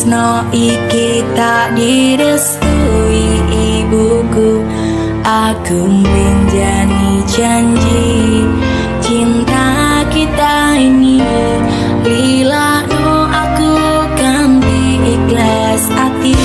tresno iki tak direstui ibuku. Aku menjani janji cinta kita ini, lila no aku kan ikhlas hati.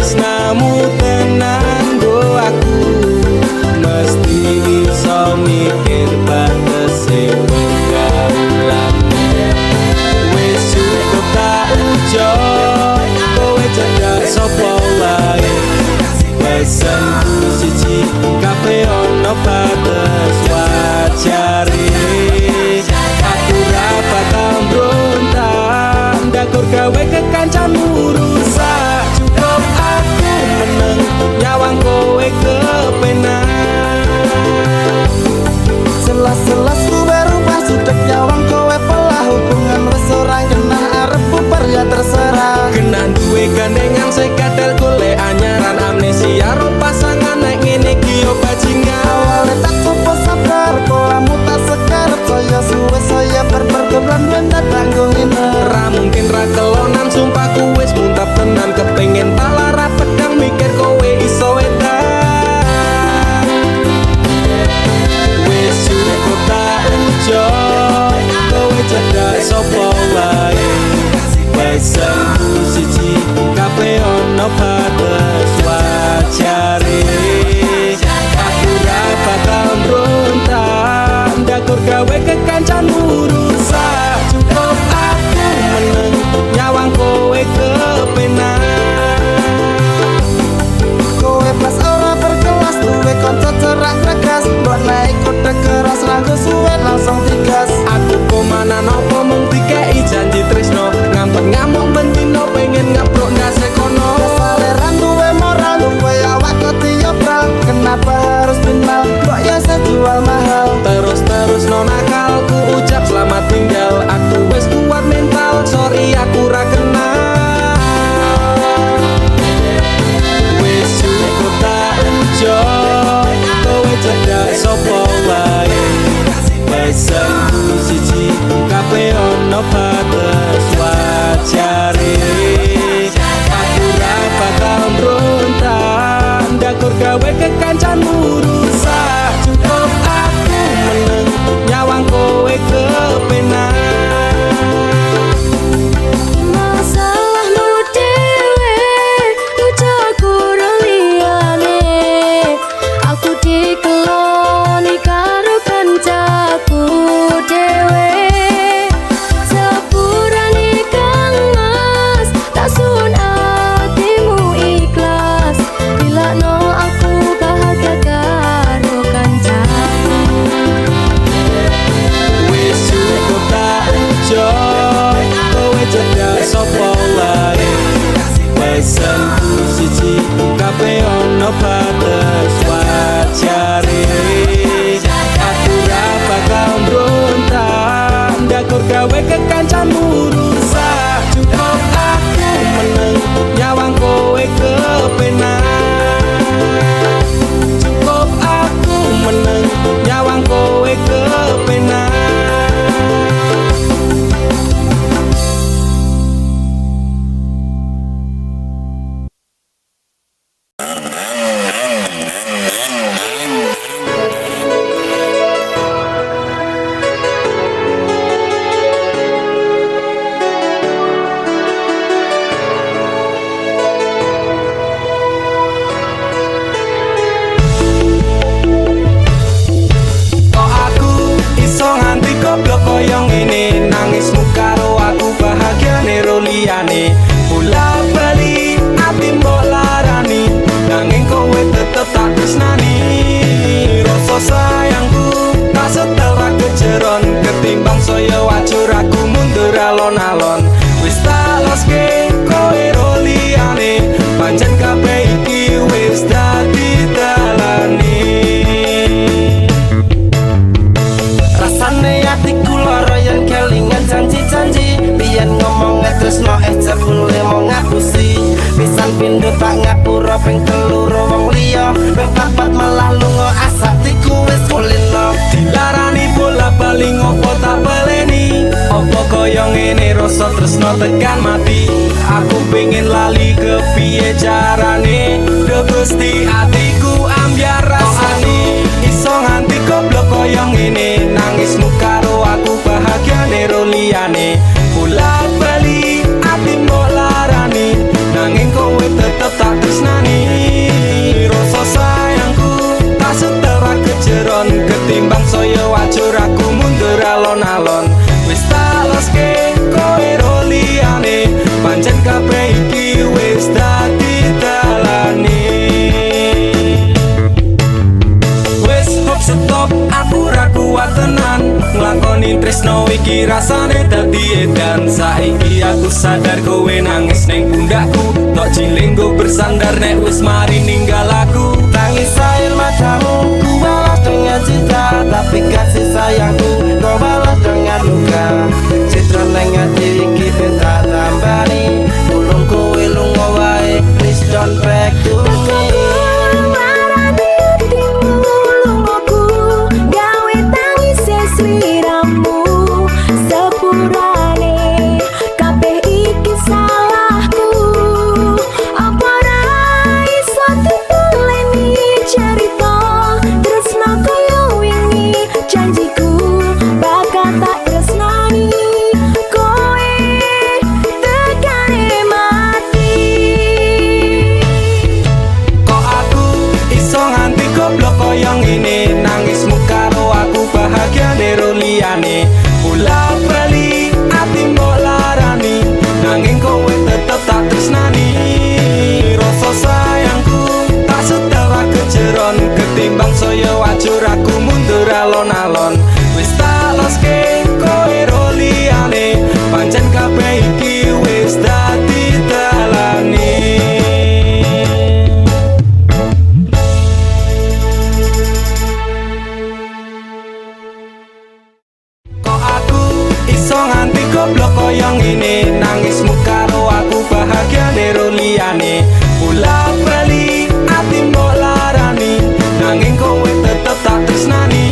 tresnamu tenan go aku mesti iso mikir batese pergaulan wis cukup tak ujo kowe cedak sapa wae pesanku siji kabeh ono batas wajare aku ra bakal mbrontak ndakur gawe kekancanmu rusak cukup aku meneng nyawang kowe kepenak selas-selas kowe rubah sudek nyawang kowe pelah hubungan wis ora kena arep bubar ya terserah kena duwe gandengan sekadel golek anyaran amnesia ro pasangan nek ngene iki yo bajingan awalnya tak coba sabar kolamu tak sekarep saya suwe saya berperkebulan dan tak tanggung ini ra mungkin ra kelonan sumpahku wis muntap tenan kepengen talara pedang mikir kowe iso edan wis cukup tak ujo kowe cedak sapa wae pesanku siji kabeh ono batas wajare aku ra bakal mbrontak ndakur gawe kekancanmu rusak cukup aku meneng nyawang kowe kepenak kowe pas ora berkelas duwe kanca cerak regas buat naik kuda keras ranggo suwe langsung digas aku komana nopo mung dikei janji tresno ngampet ngamuk bentino pengen ngaprok ndase kono kesaleran duwe moral duwe awak ketiobral kenapa harus final kok ya saya jual mahal terus no nakal ku ucap selamat tinggal aku wis kuat mental sorry aku ra kenal wis cukup tak ujo kowe cedak sapa wae pesanku siji kabeh ono batas wajare aku ra bakal mbrontak ndakur gawe kekancanmu rusak cukup aku meneng nyawang kowe kepenak Masalahmu dewe ujo kurang liyane aku dikeloni karo kancaku dewe sepurane kang mas tak sun atimu ikhlas bila no aku bahagia karo kancaku wis cukup tak ujo kowe cedak sapa wae pesanku siji kabeh ono batas wajare aku ra bakal mbrontak ndakur gawe kekancanmu rusak cukup aku meneng nyawang kowe kepenak cukup aku meneng nyawang kowe kepenak kok aku iso nganti goblok koyo ngene nangismu karo aku bahagiane ro liyane bola bali ati mbok larani nanging kowe tetep tak tresnani rasa sayangku tak setel ra kejeron ketimbang saya wajur aku mundur alon-alon wis tak loske kowe ro liyane pancen kabeh iki wis dadi dalane rasane atiku lara yen kelingan janji-janji biyen ngomong tresno jebule mau ngapusi pisan pindho tak ngapura ping telu wong liya ping papat malah lunga asatiku wis kulino dilarani bola bali ngopo tak baleni opo koyo ngene rasa tresno tekan mati aku pengen lali kepiye carane de Gusti atiku ambyar rasane iso nganti goblok koyo ngene nangismu karo aku bahagiane ro liyane bola bali ati mbok larani nanging kowe tetep tak tresnani tresno iki rasane dadi edan. Saiki aku sadar kowe nangis ning pundakku, tok jilinggo bersandar nek wis mari ninggal aku. Tangis air matamu ku balas dengan cinta, tapi kasih sayangku kau balas dengan luka. Citra neng ati iki ben tak tambani, tulung kowe lunga wae, please don't back to me. Bola bali ati mbok larani, nanging kowe tetep tak tresnani. Rasa sayangku tak sedawa kejeron, ketimbang saya wajur aku mundur alon-alon. Wis tak loske kowe ro liyane, pancen kabeh iki wis dadi dalane. Nganti goblok koyo ngene, nangismu karo aku bahagiane ro liyane. Bola bali ati mbok larani, nanging kowe tetep tak tresnani.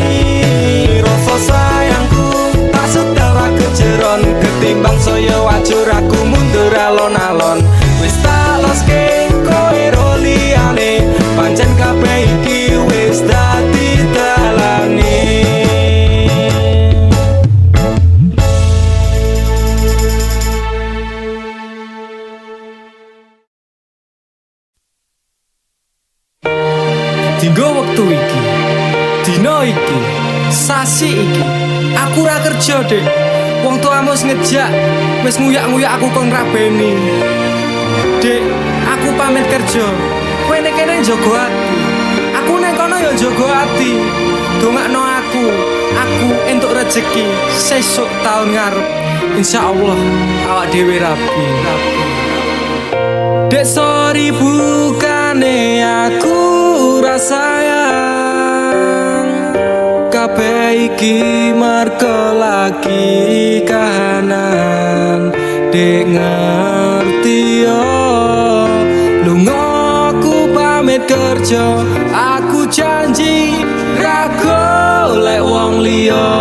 Rasa sayangku tak sedawa kejeron, ketimbang saya wajur aku mundur alon-alon. Wis tak loske kowe ro liyane, pancen kabeh iki wis dadi dalane. Dinggo wektu iki, dina iki, sasi iki, aku ra kerja, Dek. Wong tuamu wis ngejak, wis nguyak-nguyak aku kon rabeni. Dek, aku pamit kerja. Kowe nek kene njogo ati. Aku nek kono ya njogo ati. Dongakno aku entuk rezeki sesuk taun ngarep. Insyaallah awak dhewe rapi. Dek sorry bukane aku sayang, kabeh iki merga lagi kahanan. Dek ngerti yo, lunga aku pamit kerja, aku janji ra golek wong liya.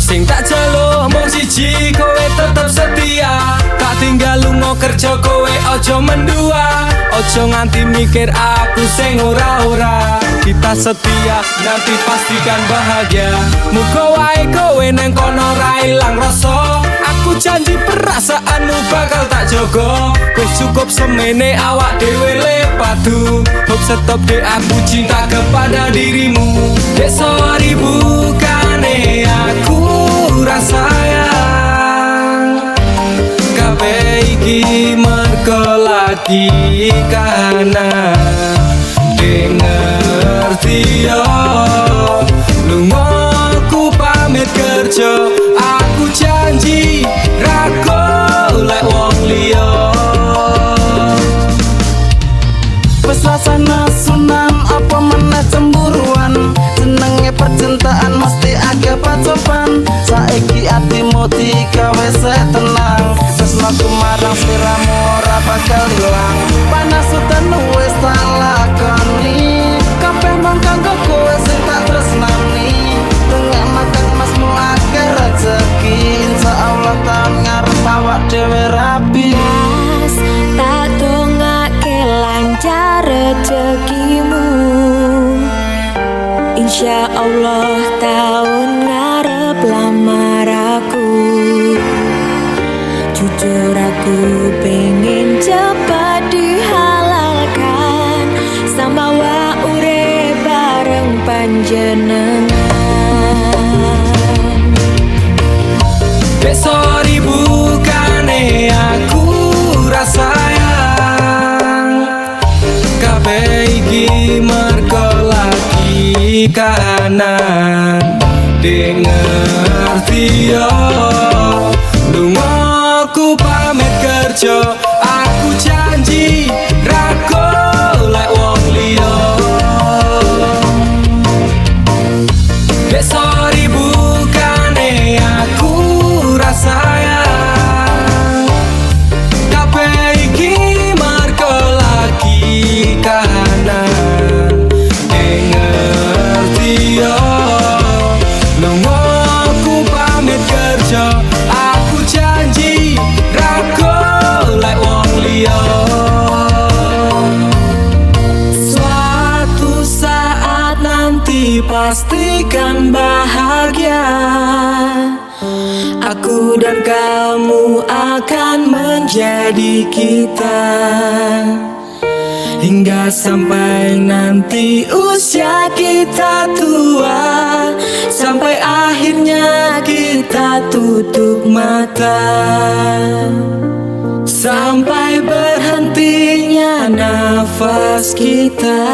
Sing tak jaluk mung siji, kowe tetep setia. Tak tinggal lunga kerja, kowe aja mendua. Ojo nganti mikir aku sing ora-ora. Kita setia, nanti pastikan bahagia. Muga wae kowe nang kono ra ilang rasa. Aku janji perasaanmu bakal tak jogo. Wis cukup semene awak dhewe le padu. Hope stop dek aku cinta kepada dirimu. Dek sorry bukane aku rasayang, kabeh iki merga lagi kahanan. Dek ngerti yo, lunga aku pamit kerja, aku janji ra golek wong liya. Wes rasane sunan apa meneh cemburuan, senenge percintaan mesti agak pacoban. Saiki atimu digawe tenang, tresnaku marang sliramu ora bakal ilang. Panas udan wis tak lakoni, kabeh mung kanggo kowe sing tak tresnani. Tengah makan masmu akeh rezeki, insyaallah taun ngarep awak dhewe rapi. Tak dongake lancar rezekimu, insyaallah tahun ngarep lamar aku. Jujur aku pengen cepat dihalalkan, sambawa urip bareng panjenengan. Dek sorry bukane aku rasayang, kabeh iki merga lagi kahanan. ngerti yo. Lunga aku pamit kerja, aku janji ra golek wong liya. Dek sorry bukane aku ra sayang, kabeh iki marko lagi kahanan. Ngerti yo, lunga aku pamit kerja, aku janji ra golek wong liya. Suatu saat nanti pastikan bahagia, aku dan kamu akan menjadi kita. Hingga sampai nanti usia kita tua, sampai akhirnya kita tutup mata, sampai berhentinya nafas kita.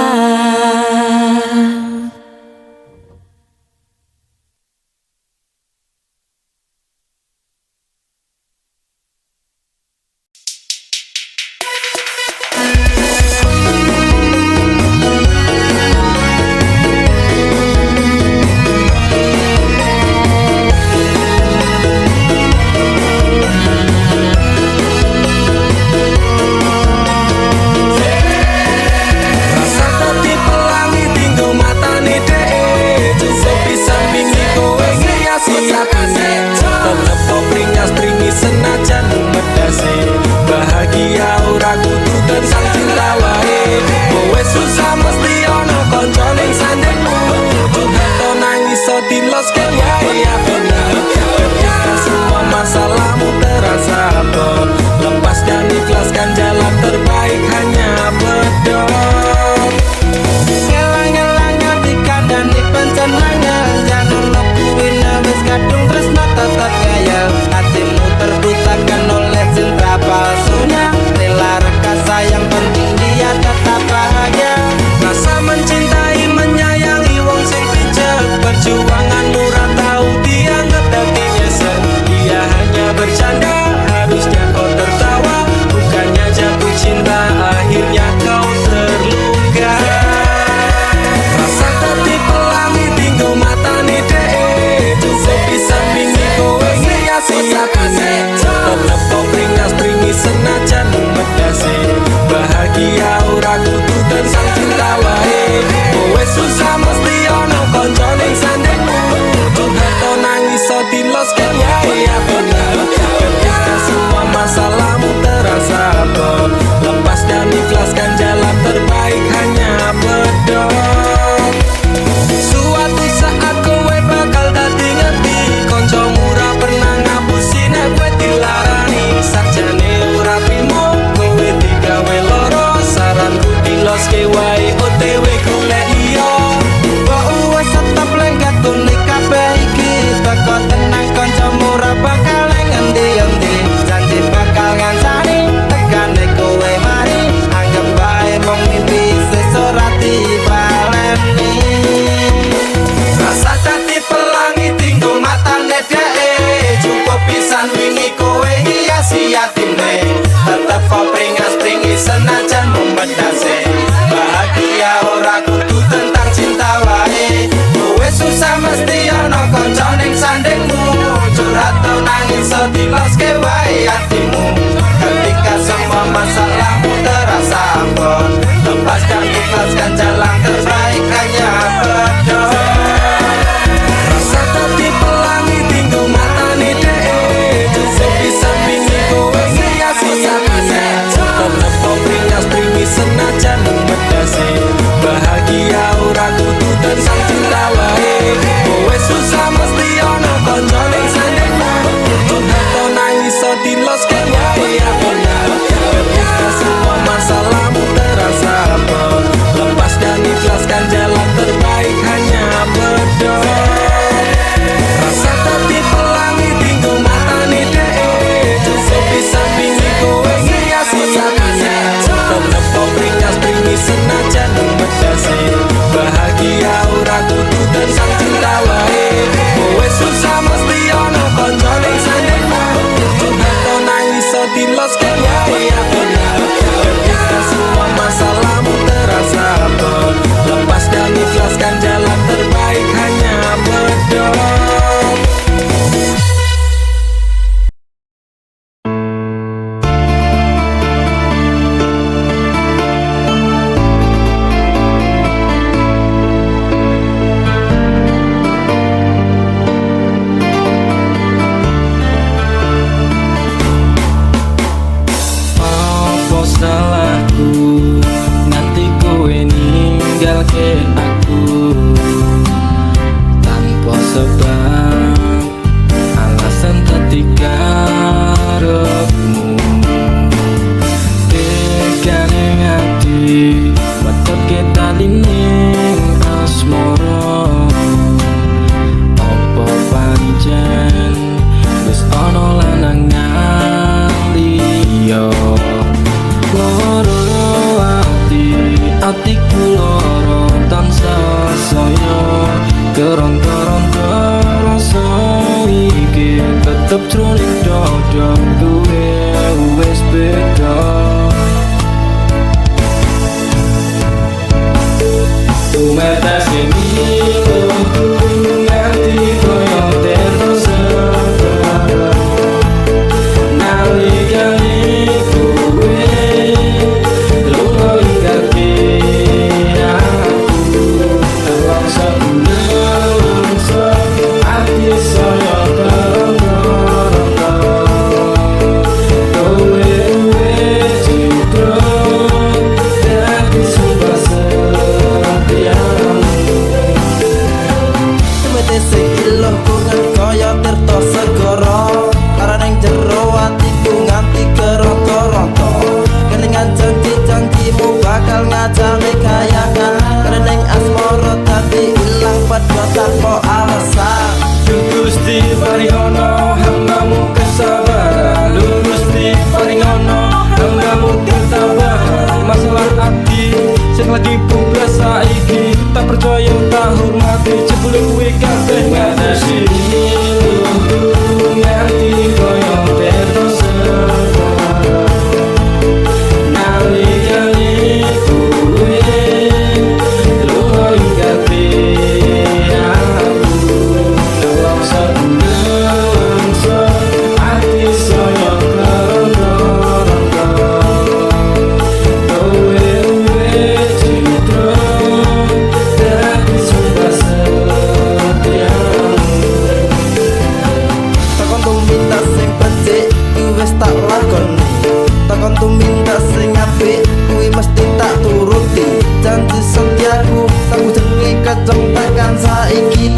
Bahagia ora kudu dan sang cinta wae. Kowe susah mesti ono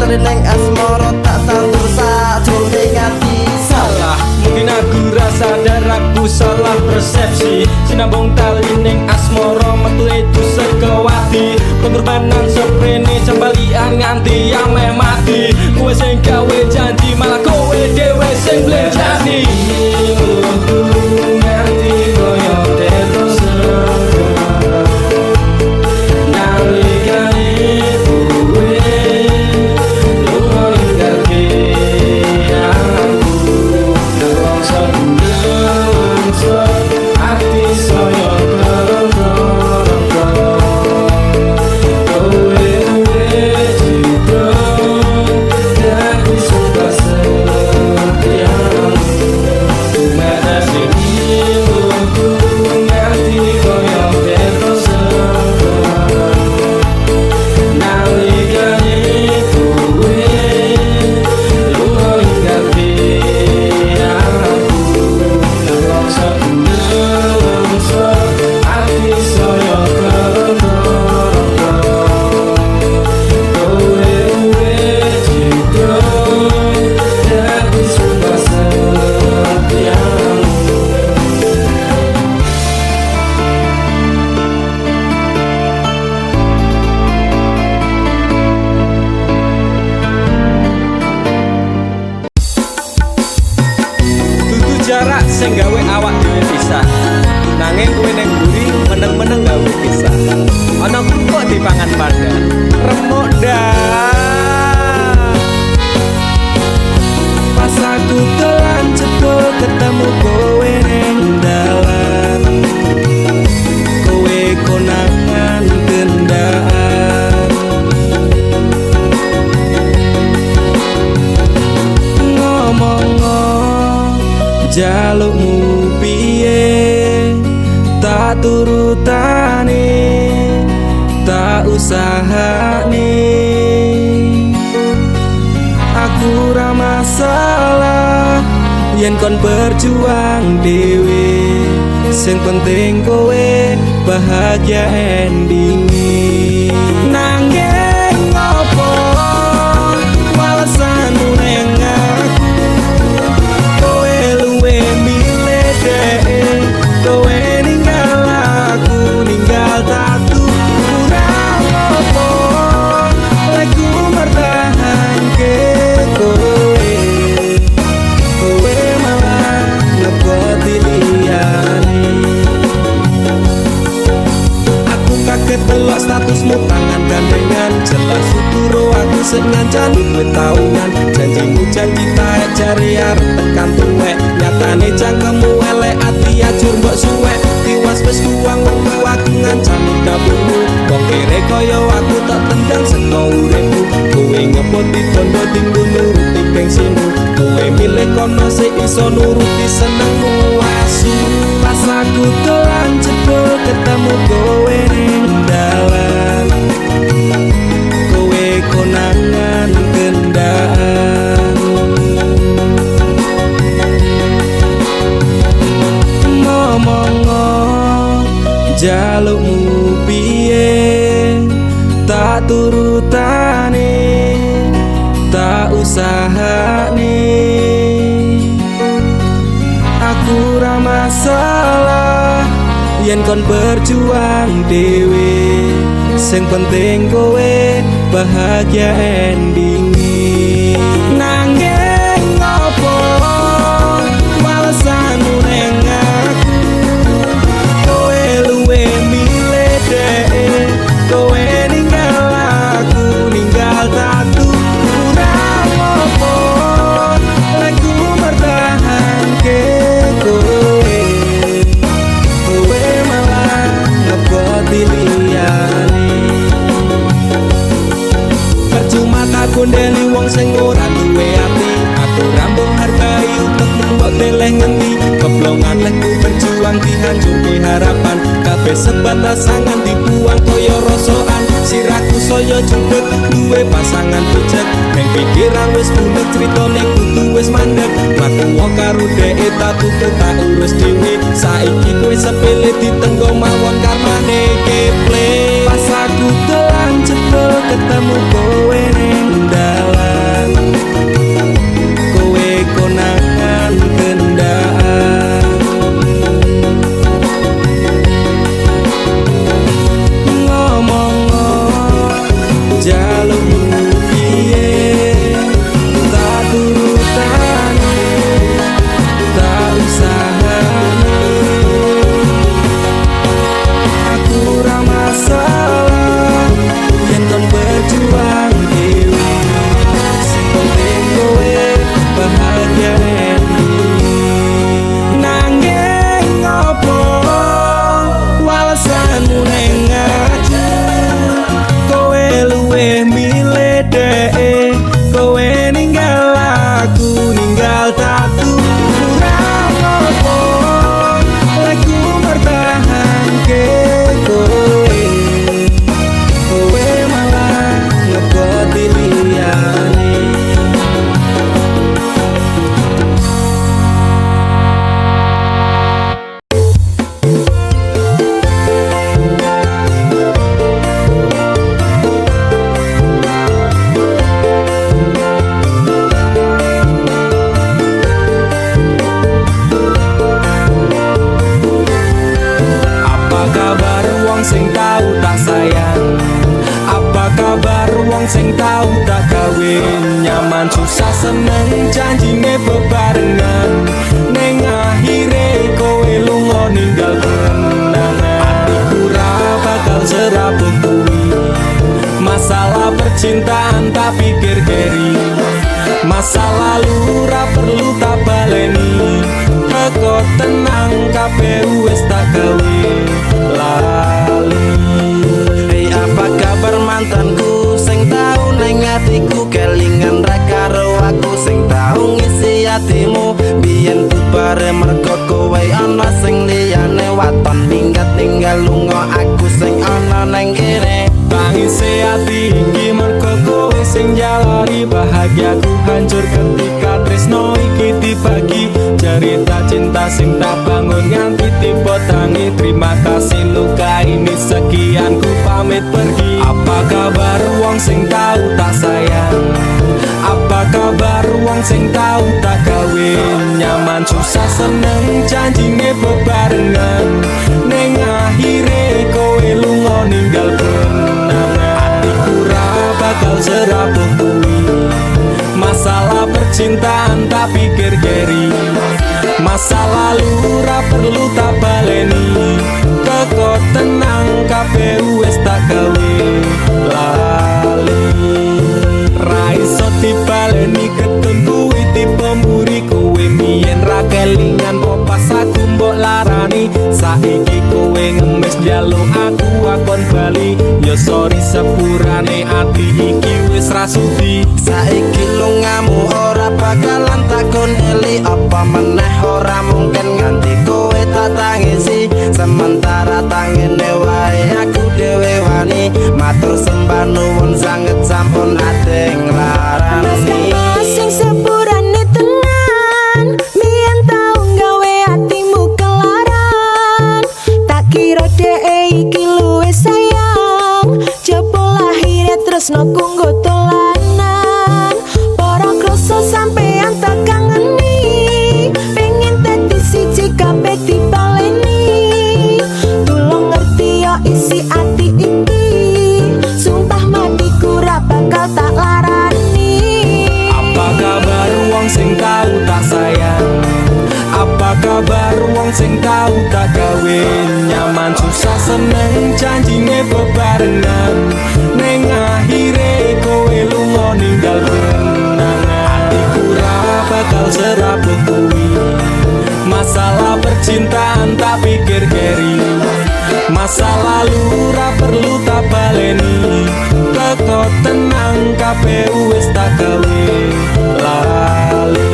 kali neng asmara tak tandur sajroning ati. Salah, mungkin aku rasa sadar aku salah persepsi. Sinambung tali ning asmara metu itu sekewati. Pengorbanan seprene cembalian nganti ameh mati. Kowe sing gawe janji malah kowe dhewe sing blenjani. Nganti koyo terus jarak sing gawe awak dhewe pisah. Nanging kowe ning mburi meneng-meneng gawe pisah. Ana kok dipangan pada remuk dah. Pas aku dolan cedul ketemu kowe ning dalan. Kowe konangan gendaan. Jalukmu piye tak turutane tak usahane. Aku ra masalah yen kon berjuang dhewe. Sing penting kowe bahagia endinge. Nanging ngopo walesanmu ning kowe ninggal aku ninggal tatu kurang apa lagu mertahan ke kowe malah ngepoti liyane. Aku kaget delok statusmu tangan gandengan jelas uturo aku sing ngancani kowe taungan. Janjimu janji taek jare arep tekan tuwek nyatane cangkemmu elek ati ajur mbok suwek. Tiwas wis tuang wektu aku ngancani dapurmu. Kok kere kaya aku tak tendang saka uripmu. Kowe ngepoti tondo dinggo nuruti gengsimu. Kowe milih kono sing iso nuruti senengmu asu. Pas aku dolan cedul ketemu kowe ning dalan. Kowe konangan gendaan. Jalukmu piye tak turutane tak usahane. Aku ra masalah yen kon berjuang dhewe. Sing penting kowe bahagia endinge. Nanging ngopo walesanmu ning kowe ninggal aku ninggal tatu kurang apa lagu mertahan ke kowe malah ngepoti liyane. Percuma tak gondeli wong sing ora duwe ati. Aku rambung hargai utekmu mbok deleh ngendi. Keblongan lekku berjuang dihancurke harapan. Kabeh sebatas sangan dibuang koyo rosokan. Sirahku saya judek duwe pasangan pucet. Neng pikiran wis bunek critane kudu wis mandek. Mlaku karo dhek tak tuku tak urus dhewe. Saiki kowe sepele ditenggo mawon karmane keple. Pas aku dolan cedul ketemu kowe ning dalan. wong sing tau tak sayang? Apa kabar wong sing tau tak gawe nyaman susah seneng janjine bebarengan ning akhire kowe lunga ninggal kenangan atiku ra bakal serabut kuwi masalah percintaan tak pikir keri masa lalu ra perlu tak baleni teko tenang kabeh wis tak gawe lali. Hei apa kabar mantanku sing tau ning atiku kelingan ra karo aku sing tau ngisi atimu biyen bubare mergo kowe ana sing liyane waton minggat ninggal lunga aku sing ana ning kene tangise ati iki mergo kowe sing jalari bahagiaku hancur ketika tresno iki dibagi cerita cinta sing tak bangun nganti tiba tangi terima kasih luka ini sekian ku pamit pergi apa kabar wong sing tau tak sayang apa kabar wong sing tau tak gawe nyaman susah seneng janjine bebarengan ning akhire kowe lunga ninggal kenangan atiku ra bakal serabut kuwi masalah percintaan tak pikir keri masa lalu ra perlu tak baleni teko tenang kabeh wis tak gawe lali ra iso dibaleni ketun kuwi tipe mburi kowe mien ra kelingan po pas aku mbok larani saiki kowe ngemis njaluk aku akon bali yo sorry sepurane ati iki wis ra sudi saiki lungamu ora bakalan takon eli apa meneh ora mungkin nganti kowe tak tangisi sementara tangene wae aku dhewe wani matur sembah nuwun sanget sampun ate nglarani sing sepurane tenan mien tau gawe atimu kelaran tak kira dhek iki luwih sayang jebul akhire tresno kanggo dolanan para kroso sampean tak kangeni pengen dadi siji kabeh dibaleni tulung ngerti yo isi ati iki sumpah matiku ra bakal tak larani. apa kabar wong sing tau tak sayang apa kabar wong sing tau tak gawe nyaman susah seneng janjine bebarengan ning akhire kowe lunga ninggal kenangan atiku ra bakal serabut kuwi masalah percintaan tak pikir keri masa lalu ra perlu tak baleni teko tenang kabeh wis tak gawe lali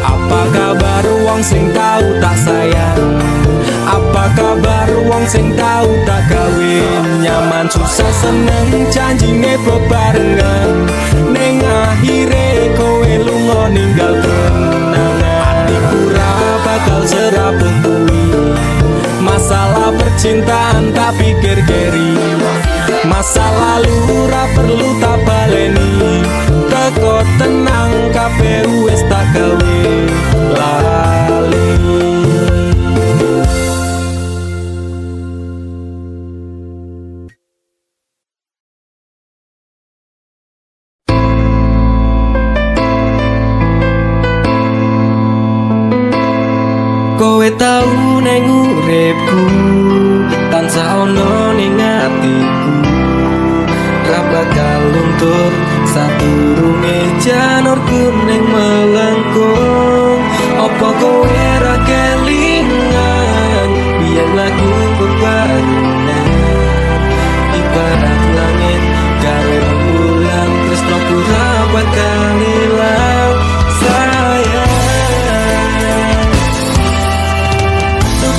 apa kabar wong sing tau tak sayang apa kabar wong sing tau tak gawe nyaman susah seneng janjine bebarengan ning akhire kowe lunga ninggal kenangan atiku ra bakal serabut kuwi masalah percintaan tak pikir keri masa lalu ra perlu tak baleni teko tenang kabeh wis tak gawe lali. Kowe tau neng uripku tansah ono ning atiku ra bakal luntur sadurunge janur kuning melengkung apa kowe ra kelingan biyen lagu bebarengan ibarat langit gawe rembulan tresnoku ra bakal ilang sayang.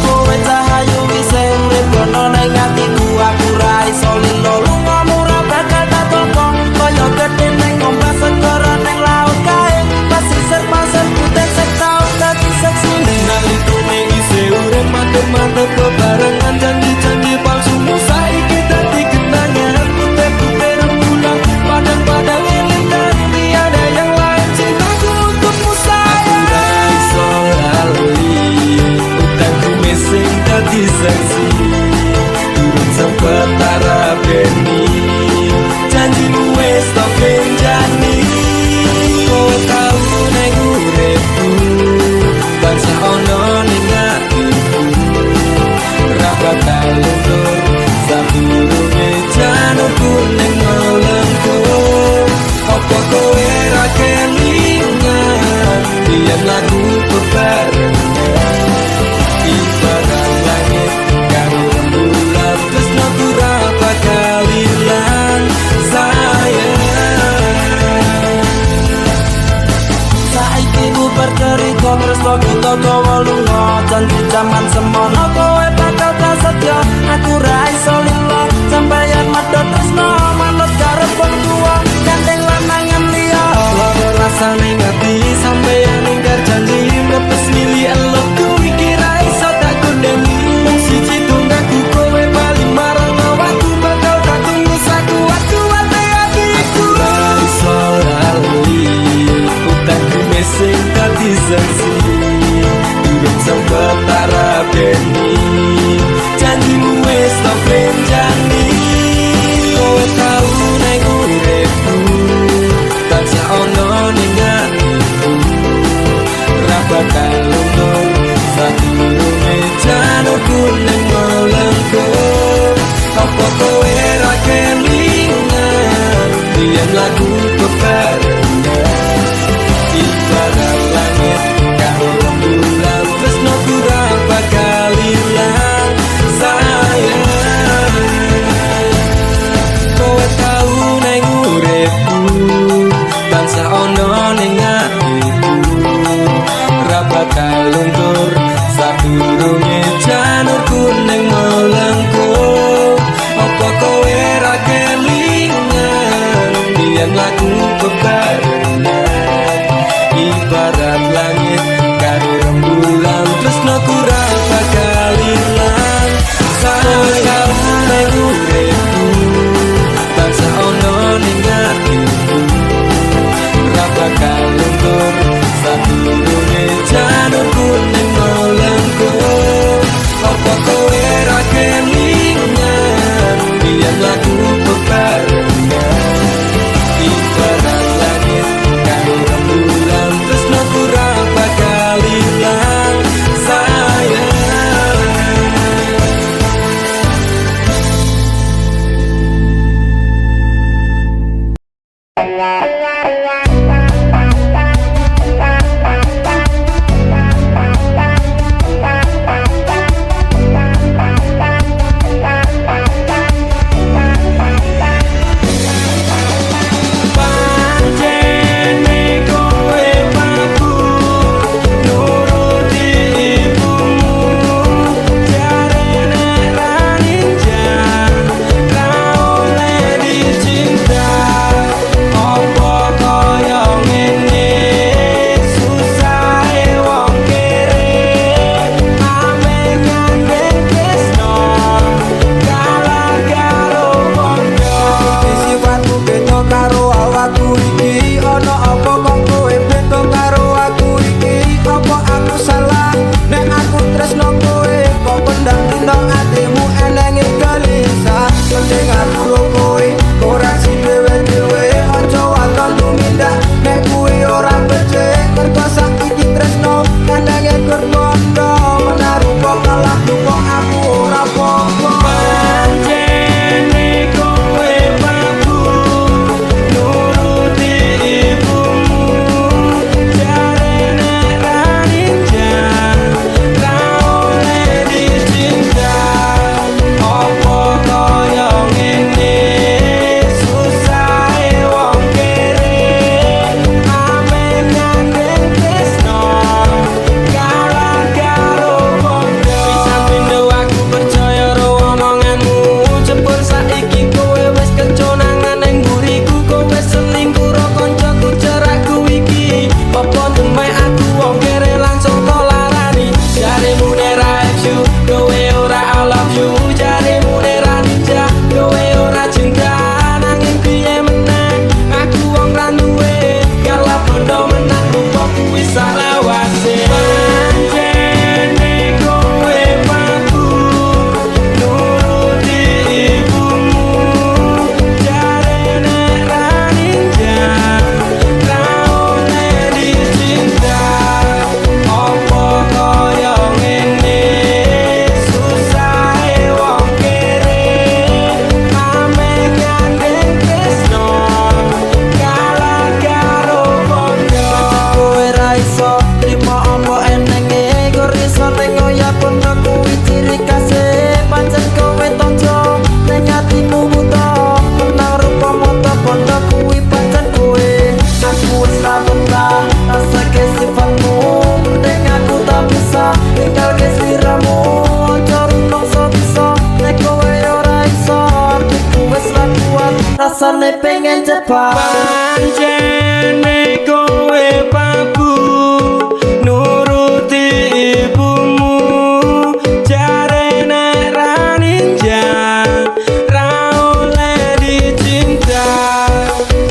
kowe cahayu sing mlebu ning atiku aku ra iso lilo lungamu ra bakal tak toko kaya gedhe ning ombak segara ning laut kae pasisir pasir putih sing tau dadi seksi nang itune isih urip mantep-mantep bebarengan janji-janji palsumu saiki dadi kenangan putih-putih rembulan padang-padang elingan tiada yang lain cintaku untukmu sayang aku ra iso lali utangku sing dadi seksi turun sempet tarabeni janjimu wis tak benjani kowe tau ning uripku bangsa ono ning atiku ra bakal luntur sadurunge janurku ning malamku apa kowe ra kelingan biyen lagu bebarengan ibarat langit karo bulan tresno ku ra bakal ilang sayang Saiki bubar cerita tresno kita gawa lunga janji jaman semono kowe bakal prasetyo aku ra iso lilo sampeyan medhot tresno manut karep wong tuwa gandeng lanangan liya lara rasane ngati sampeyan ingkar janji mlepes mili elok kuwi kira iso tak kondeni mung siji tunggaku kowe bali marang awakku bakal tak tunggu sakuat-kuate atiku iso lali utangku mesing dadi saksi durung sempet tarabeni janjimu wis tak benjani kowe tau ning uripku tansah ono ning atiku rasane pengen cepat. Pancene kowe pabu nuruti ibumu, jare nek ra ninja ra oleh dicinta.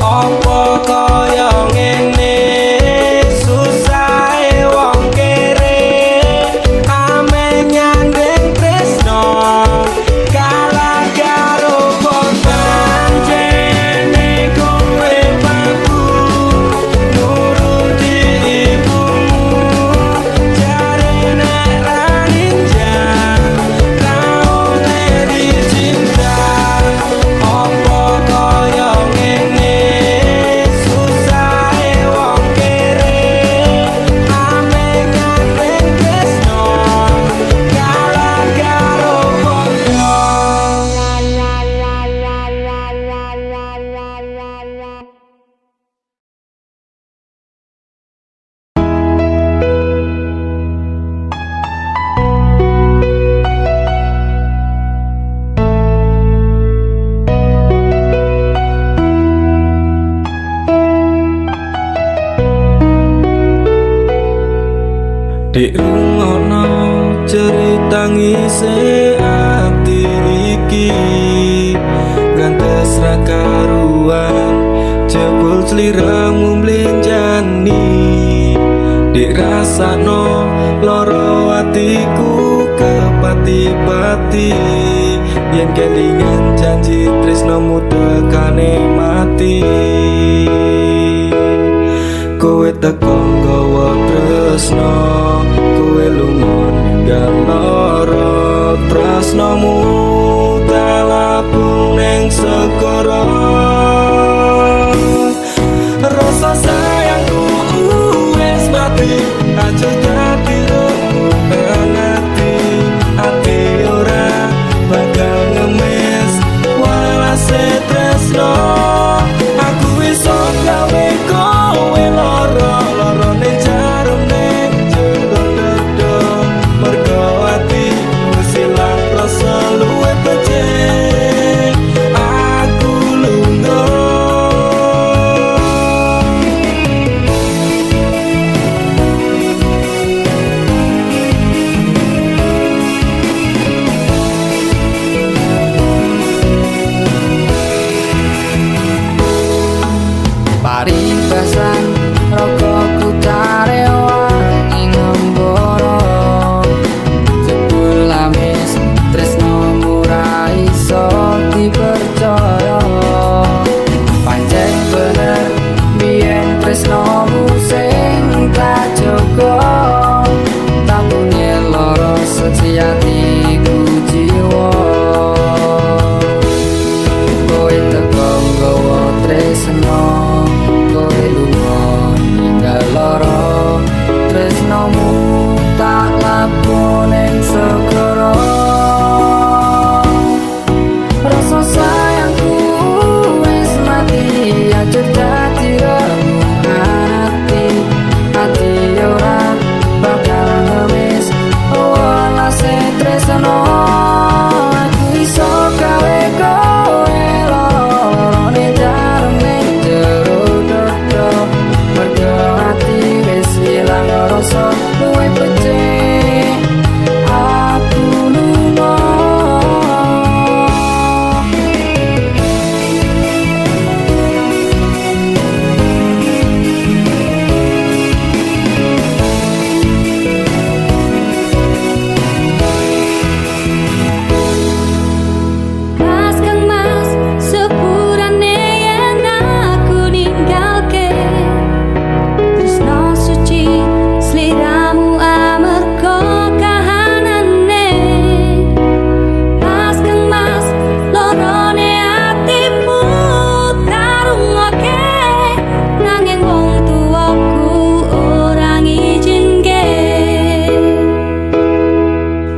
Apa kaya ngene susahe wong kere, ame nyandeng tresno kalah karo pancene kowe pabu nuruti ibumu, jare nek ra ninja ra oleh dicinta. Apa kaya ngene susahe wong kere, ame nyandeng tresno kalah karo padha. Dik rungokno cerita ngise ati iki, gantes ra karuan jebul sliramu mlenjani. Dik rasakno loro atiku kepati-pati, yen kelingan janji tresnomu tekane mati. Kowe teko nggawa tresno, kowe lunga ninggal lara, tresnomu talapung neng segara. Rasa sayangku wis mati, aja dadi rembugan ati ora bakal ngemis walase tresno. Aku iso gawe kowe lara ning jarum ning jero dada, mergo ati wis ilang rasa luwih becik. Aku lunga paribasan rogoku tare wangi ngemboro, jebul lamis tresnomu ra iso dipercaya. Pancen bener biyen tresnomu sing tak jaga, tabune lara sejatiku jiwa. Kowe teko nggawa tresno, kowe lunga ninggal lara, tresnomu tak lapun ning segara. Rasa sayangku wis mati, aja dadi rembugan ati ora bakal ngemis walase tresno. Aku iso gawe kowe lara ning jarum ning jero dada, mergo ati wis ilang rasa luwih becik. Aku lunga Mas kang mas sepurane yen aku ninggalke, tresno suci sliramu amarga kahanane. Mas kang mas lorone atimu tarungoke, nanging wong tuaku ora ngizinke.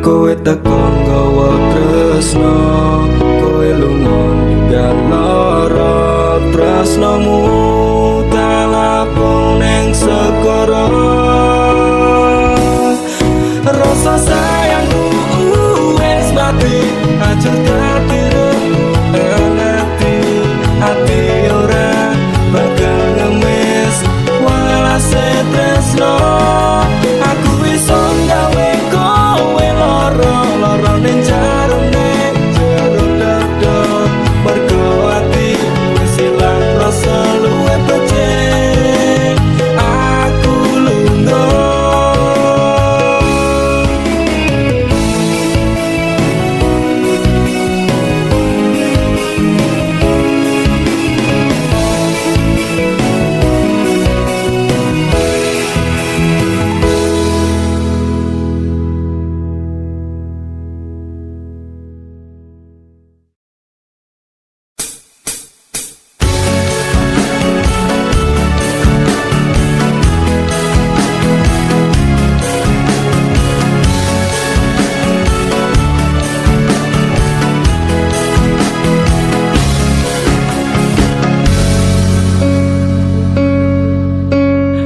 kowe teko nggawa tresno, kowe lunga ninggal lara, tresnomu talapung neng segara. Rasa sayangku wis mati, aja dadi rembugan ati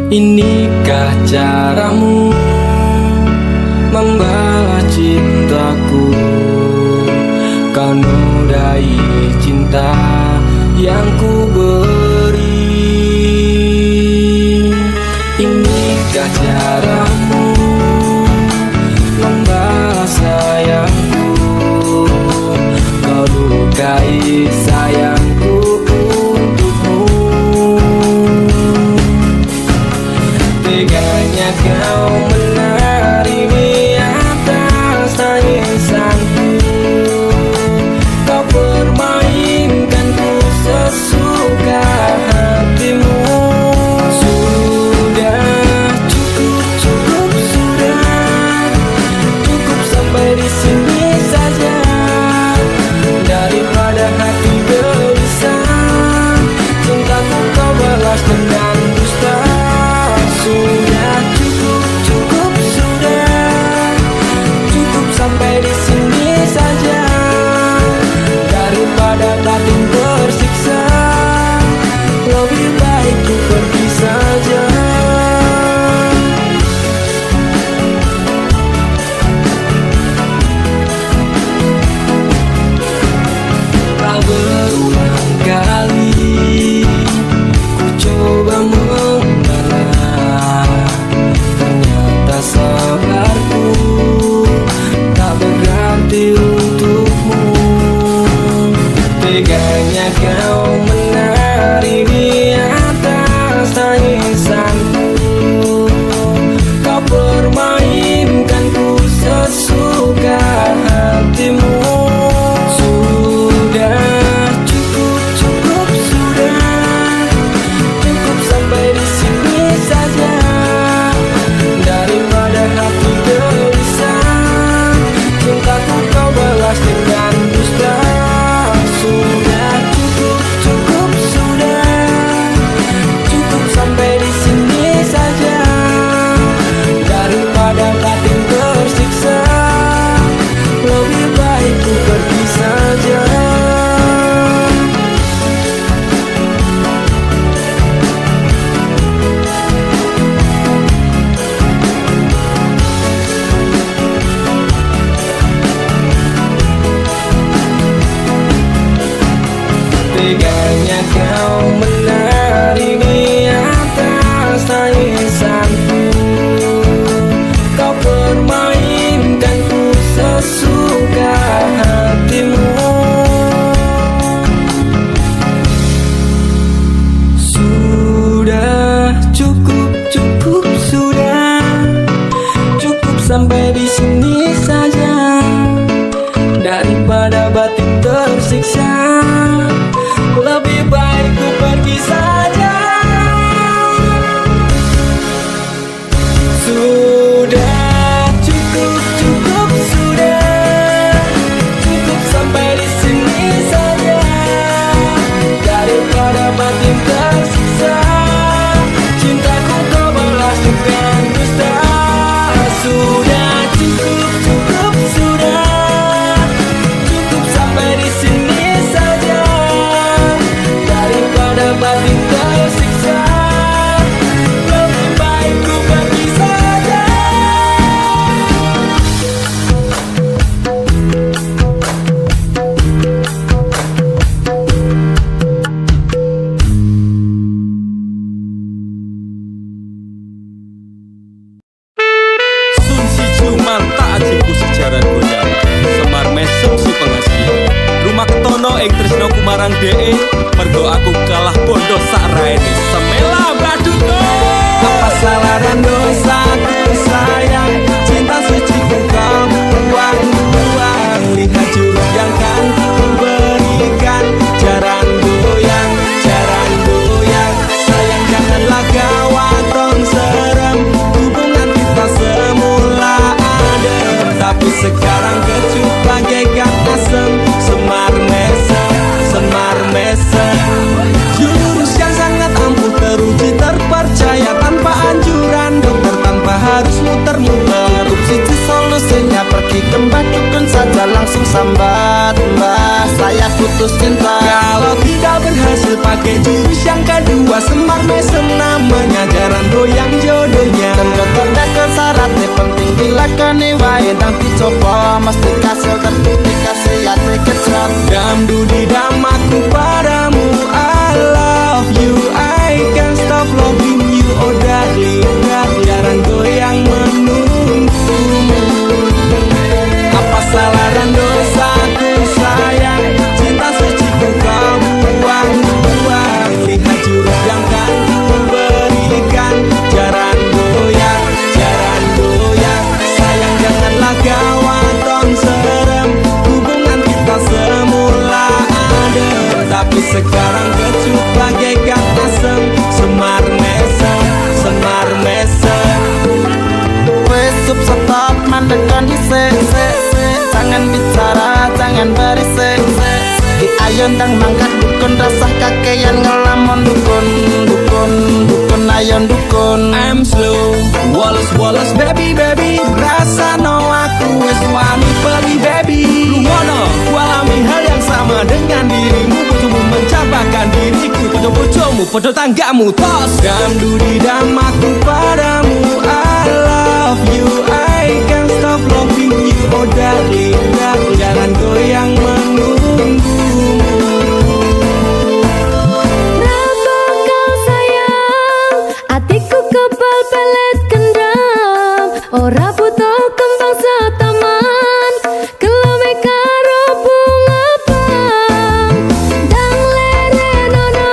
Inikah caramu membalas cintaku? Kau nodai cinta yang ku beri. Inikah caramu membalas sayangku? Kau lukai sayangku untukmu. Teganya kau menari di atas tangisanku. Kau permainkanku sesuka hatimu. Sudah cukup, cukup sudah. Cukup sampai di sini saja. Daripada hati gelisah, cintaku kau balas dengan dusta. Sudah cukup, cukup sudah. Cukup sampai di sini saja. Daripada batin tersiksa, lebih baik ku pergi saja. Tak berulang kali ku coba mengalah, ternyata sabarku tak berarti untukmu. Teganya kau menari di atas tangisanku. Kau permainkanku sesuka hatimu. Sudah cukup, cukup sudah. Cukup sampai di sini saja. Daripada hati gelisah, cintaku kau balas dengan dusta. Sudah cukup, cukup sudah. Cukup sampai di sini saja. Daripada batin tersiksa, lebih baik ku pergi saja. Teganya kau menari di atas tangisanku. Kau permainkanku sesuka hatimu. Sudah cukup, cukup sudah. Cukup sampai di sini saja. Daripada batin tersiksa, lebih baik ku pergi saja. Sudah cukup, cukup sudah. Cukup sampai di sini saja. Daripada batin tersiksa, cintaku kau balas dengan dusta. Sudah cukup, cukup sudah. Cukup sampai di sini saja. Daripada batin tersiksa, lebih baik ku pergi saja. Sun si cuman tak ajiku sejarah goyang. Semar mesem si pengasih. Rumah ketono ing tresno kumarang DE. Mergo aku kalah bondo sak raene. Semela braduko. Apa salaran dosaku sayang? Cinta suciku kau buang-buang. Lihat jurus yang kan ku berikan. Jaran goyang, jaran goyang. Sayang janganlah kau atong serem. Hubungan kita semula adem, tapi sekarang kecut bagaikan asem. Semar mesem, semar mesem. Jurus yang sangat ampuh teruji terpercaya. Tanpa anjuran dokter, tanpa harus muter-muter. Subsidi solusinya pergi ke mbak dukun saja. Langsung sambat, mbak saya putus cinta. Kalau tidak berhasil hasil pakai jurus yang kedua. Semar mesem namanya, jaran goyang jodohnya. Dan kotor syaratnya penting dilakoni wae. Dan dicoba mesti kasil terbukti kasih hati kecot. Dam dudi dam aku padamu, I love you, I can't stop loving you, oh darling. Jaran goyang menunggumu. Apa salah dan dosaku sayang, cinta suciku kau buang-buang. Lihat jurus yang kan ku berikan, jaran goyang, sayang janganlah kau tong serem. Hubungan kita semula adem, tapi sekarang kecut bagaikan asem. Semar mesem, semar mesem. Wes sub stop mandek kondisi. Jangan bicara, jangan berisik. Di ayon dang mangkat dukun, rasah kakean ngelamun dukun. Dukun ayon dukun. I'm slow, Wallace baby rasa no aku wis wani peli baby. Lumono, ku alami hal yang sama dengan dirimu. Bojomu mencapakan diriku, bojo-bojomu, bojo tanggamu. Tos dam dudi dam aku padamu, I love you, I can't stop loving you, oh darling. Jalan goyang menunggumu. Berapa kau sayang, hatiku kebal pelet kendam. Ora butuh kembang setaman, kelome karo bunga pang. Dang lere nono,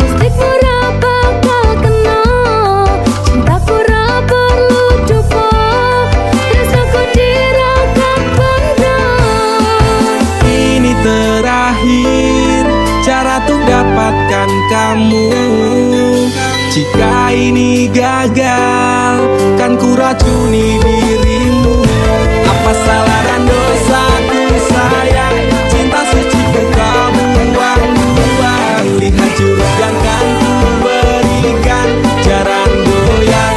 mistik ora bakal kena. Cintaku ora perlu coba, tresnaku dirakat pendam. Ini terakhir cara untuk dapatkan kamu. Jika ini gagal, kan ku racuni dirimu. Apa salah dan dosaku sayang, cinta suciku kau buang-buang. Lihat jurus yang kan ku berikan, jaran goyang,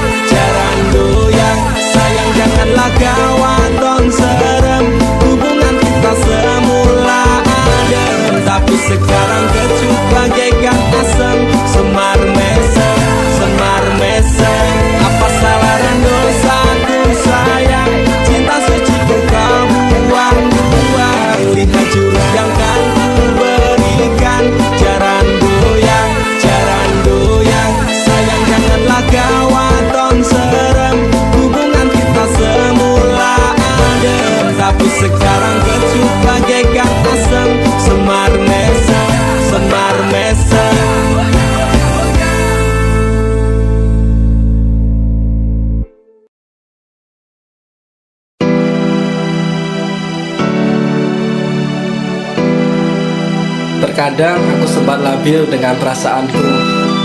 sayang janganlah kau tong serem. Hubungan kita semula adem, tapi sekarang kecut bagaikan asem. Semar mesem, semar mesem. Apa salah dan dosaku sayang, cinta suciku kau buang-buang. Lihat jurus yang kan ku berikan, jaran goyang, sayang janganlah kau tong serem. Hubungan kita semula adem, tapi sekarang kecut bagaikan asem. Semar mesem, semar mesem. Terkadang aku sempat labil dengan perasaanku,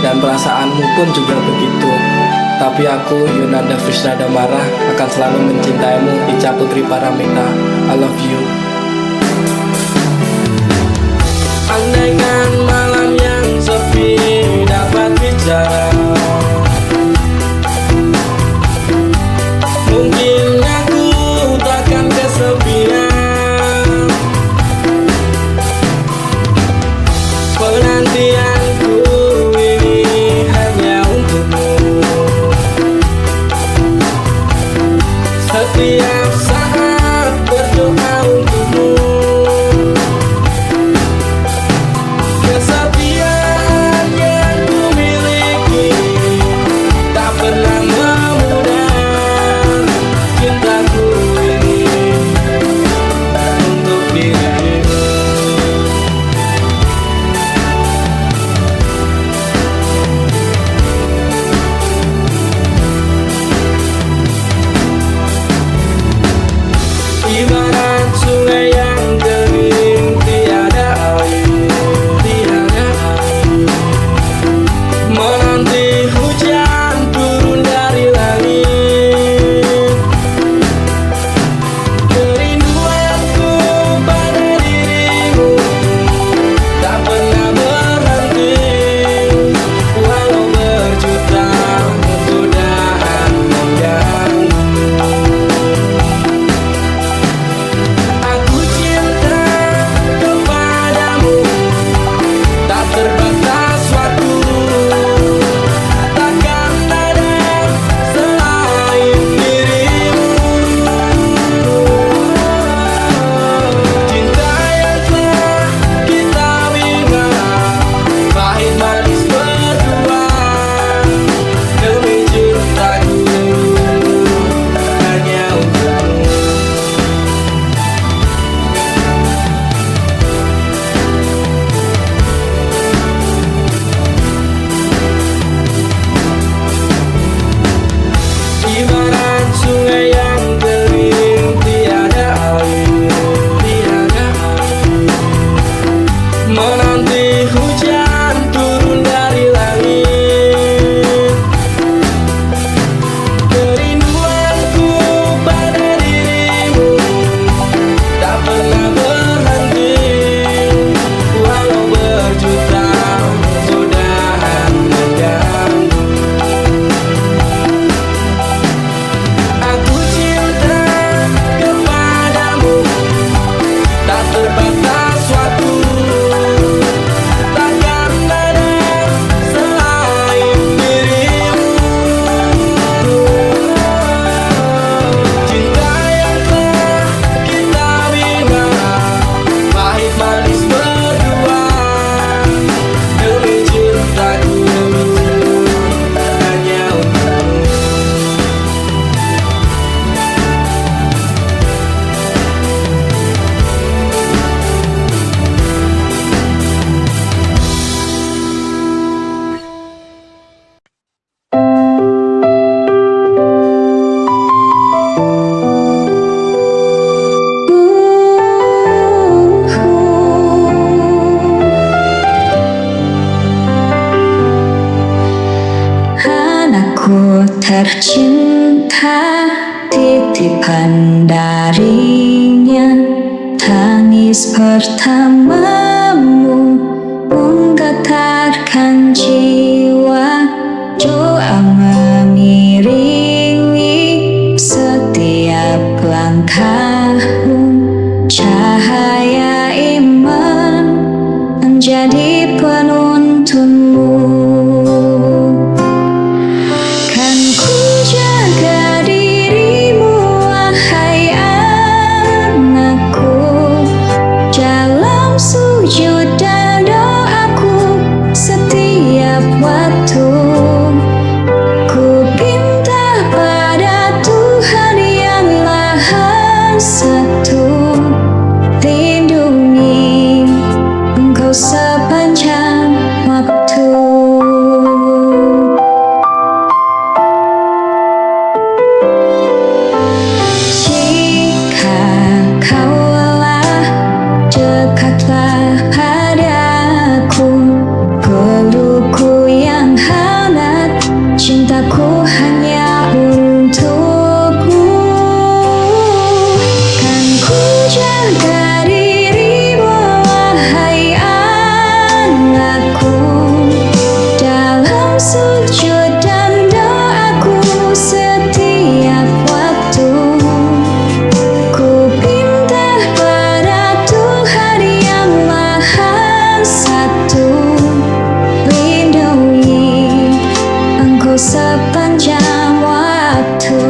dan perasaanmu pun juga begitu. Tapi aku, Yunanda Frisnada Marah, akan selalu mencintaimu, Ica Putri Paramita. I love you. Andaikan malam yang sepi dapat bicara, mungkin aku takkan kesepian. Penantianku ini hanya untukmu. Setiap saat berdoa untukmu. Kesetiaan yang ku miliki tak pernah memudar. Cintaku ini untuk dirimu. Ibarat sungai yang kering, tiada air, menanti hujan turun dari langit. Kerinduanku pada dirimu tak pernah berhenti, walau berjuta godaan mengganggu. Aku tercinta titipan darinya. Tangis pertamamu menggetarkan jiwa, doa mengiringi setiap langkahmu. Cahaya iman menjadi penuntunmu. Kan ku jaga dirimu, wahai anakku, dalam sujud dan doaku setiap waktu. Ku pinta pada Tuhan yang Maha Satu, lindungi Engkau sepanjang waktu. Jika kau lelah, dekatlah padaku. Pelukku yang hangat, cintaku hanya untukmu. Kan ku jaga dirimu, wahai anakku, dalam sujud dan doaku setiap waktu. Ku pinta pada Tuhan yang Maha Satu, lindungi Engkau sepanjang waktu.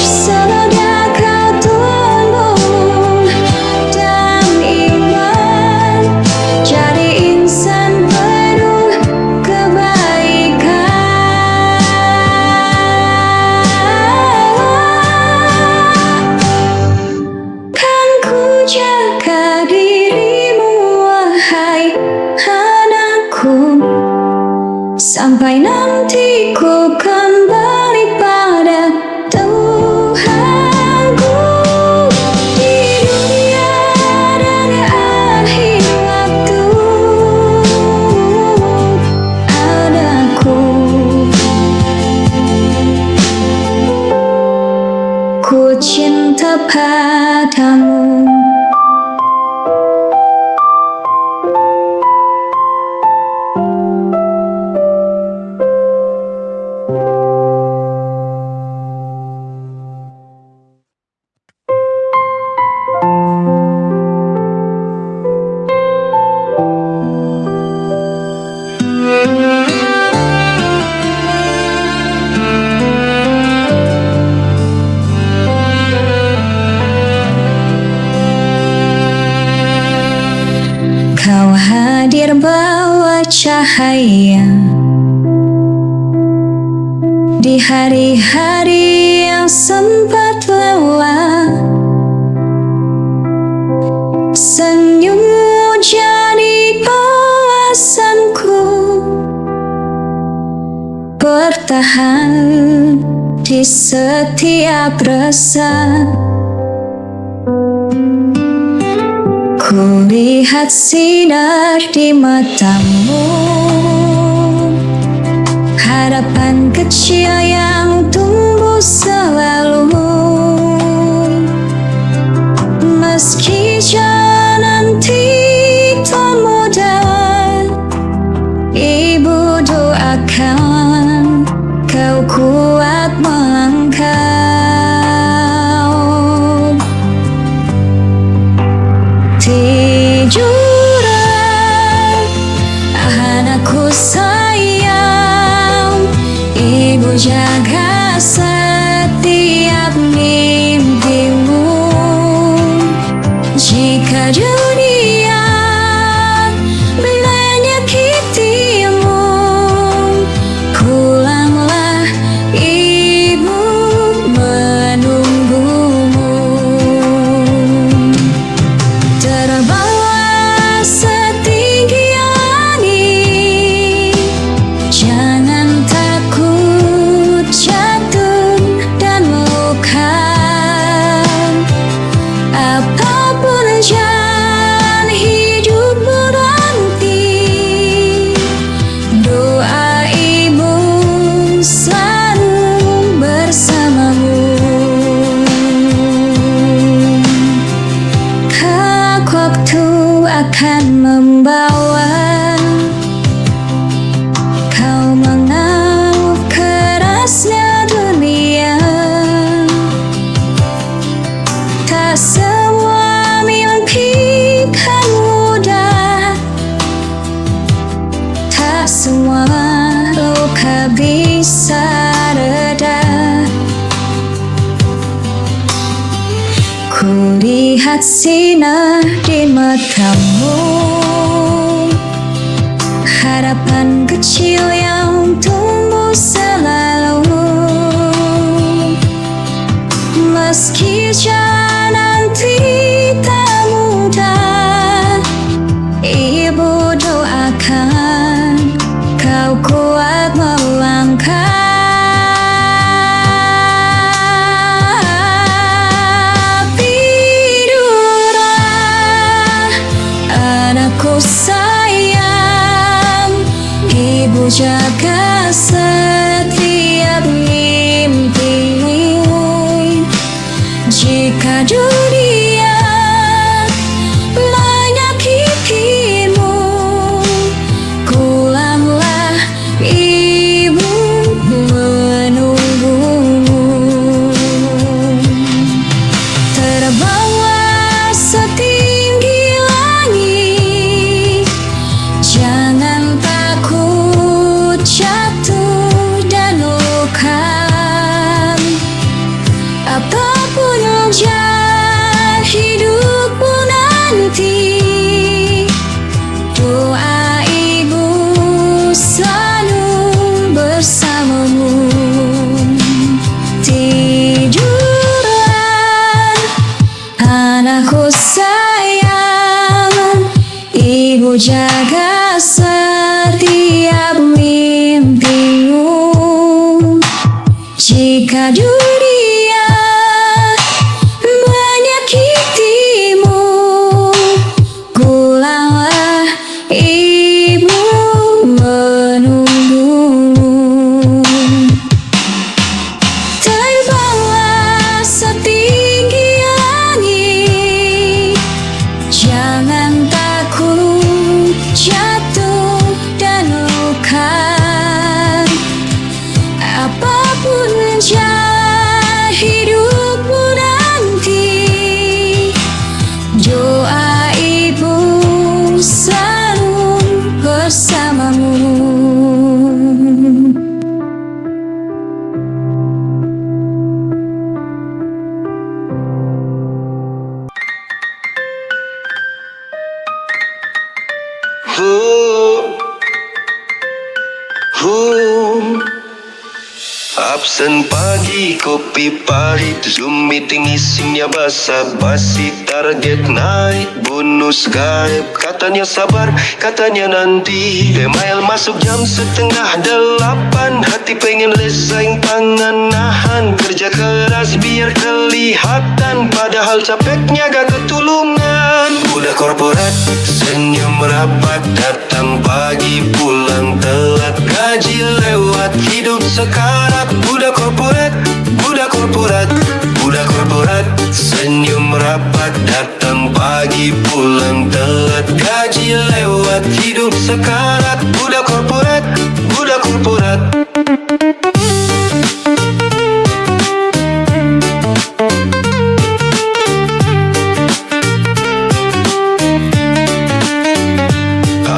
Semoga kau tumbuh dalam iman, jadi insan penuh kebaikan. Kan ku jaga dirimu, wahai anakku, sampai nanti ku kembali pada Tuhanku. Di dunia dan akhir waktu, anakku, ku cinta padamu. Kau hadir bawa cahaya di hari-hari yang sempat lelah. Senyummu jadi alasanku bertahan di setiap resah. Ku lihat sinar di matamu, harapan kecil yang tumbuh selalu. Meski jalan nanti tak mudah, Ibu doakan kau kuat melangkah. Tiduran anakku sayang, Ibu jaga setiap mimpimu. Jika dunia menyakitimu, pulanglah, Ibu menunggumu. akan membawa kau mengamuk kerasnya dunia. Tak semua mimpi kan mudah, tak semua luka bisa reda. Ku lihat sinar di matamu, harapan kecil yang tumbuh selalu. Meski jalan nanti tak mudah, Ibu doakan kau kuat melangkah. Anakku sayang, Ibu jaga setiap mimpi. Jika dunia menyakitimu, pulanglah, Ibu menunggumu. Terbanglah setinggi langit, jangan takut jatuh dan luka. Apapun jalan hidupmu nanti, doa Ibu selalu bersamamu. Tidurlah anakku sayang, Ibu jaga setiap mimpimu. Jika dunia menyakitimu, pulanglah, Ibu menunggumu. Terbanglah setinggi langit, jangan takut jatuh dan luka. Apapun jalan hidupmu nanti, doa Ibu selalu bersamamu. Absen pagi, kopi pahit, Zoom meeting isinya basa-basi. Target naik, bonus gaib, katanya sabar, katanya nanti. Email masuk jam 7:30, hati pengen lesain, tangan nahan. Kerja keras biar kelihatan, padahal capeknya gak ketulungan. Udah korporat, senyum rapat, datang pagi, pulang telat. Gaji lewat, hidup sekarat. Budak korporat, budak korporat, budak korporat. Senyum rapat, datang pagi, pulang telat. Gaji lewat, hidup sekarat. Budak korporat, budak korporat.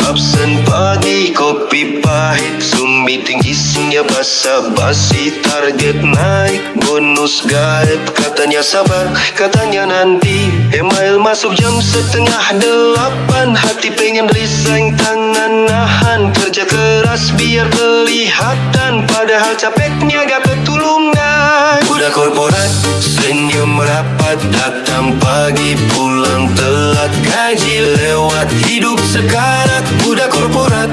Absen pagi, kopi pahit, Zoom meeting isinya basa-basi. Target naik, bonus gaib, katanya sabar, katanya nanti. Email masuk jam 7:30, hati pengen resign, tangan nahan. Kerja keras biar kelihatan, padahal capeknya gak ketulungan. Budak korporat, senyum rapat, datang pagi, pulang telat. Gaji lewat, hidup sekarat. Budak korporat,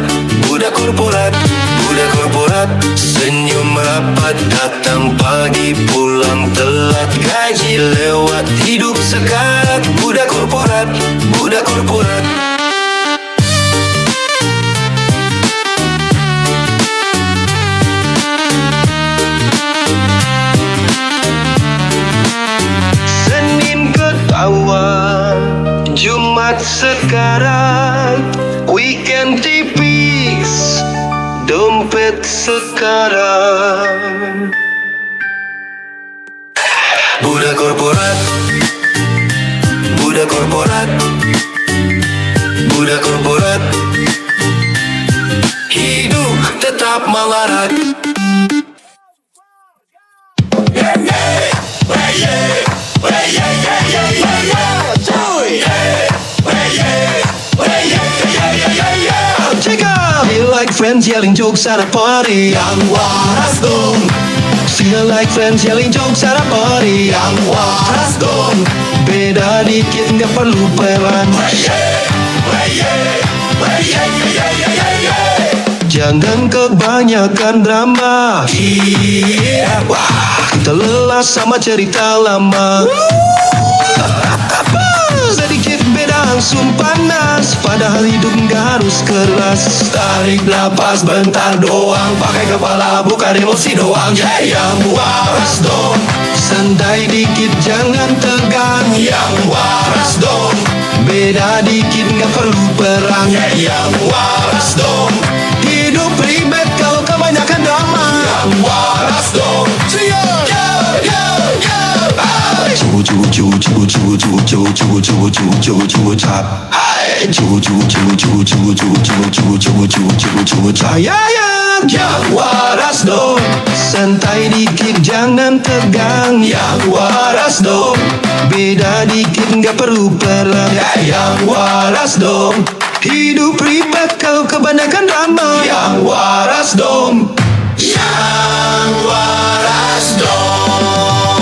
budak korporat, budak korporat. Senyum rapat, datang pagi, pulang telat. Gaji lewat, hidup sekarat. Budak korporat, budak korporat. Senin ketawa, Jumat sekarang. dompet sekarang. Budak korporat, budak korporat, budak korporat, hidup tetap melarat. Check out, feel like friends yelling jokes at a party. Yang waras dong. Feel like friends yelling jokes at a party. Yang waras dong. Beda dikit nggak perlu pelan. Jangan kebanyakan drama. Wah, kita lelah sama cerita lama. Sedikit beda langsung panas, padahal hidup nggak harus keras. Tarik napas bentar doang, pakai kepala bukan emosi doang. Yang waras dong. Santai dikit jangan tegang. Yang waras dong. Beda dikit nggak perlu perang. Yang waras dong. Hidup ribet kalau kebanyakan drama. Yang waras dong. Yang waras dong. Santai dikit jangan tegang. Yang waras dong. Beda dikit nggak perlu perang. Yang waras dong. Hidup ribet kalau kebanyakan drama. Yang waras dong. Yang waras dong.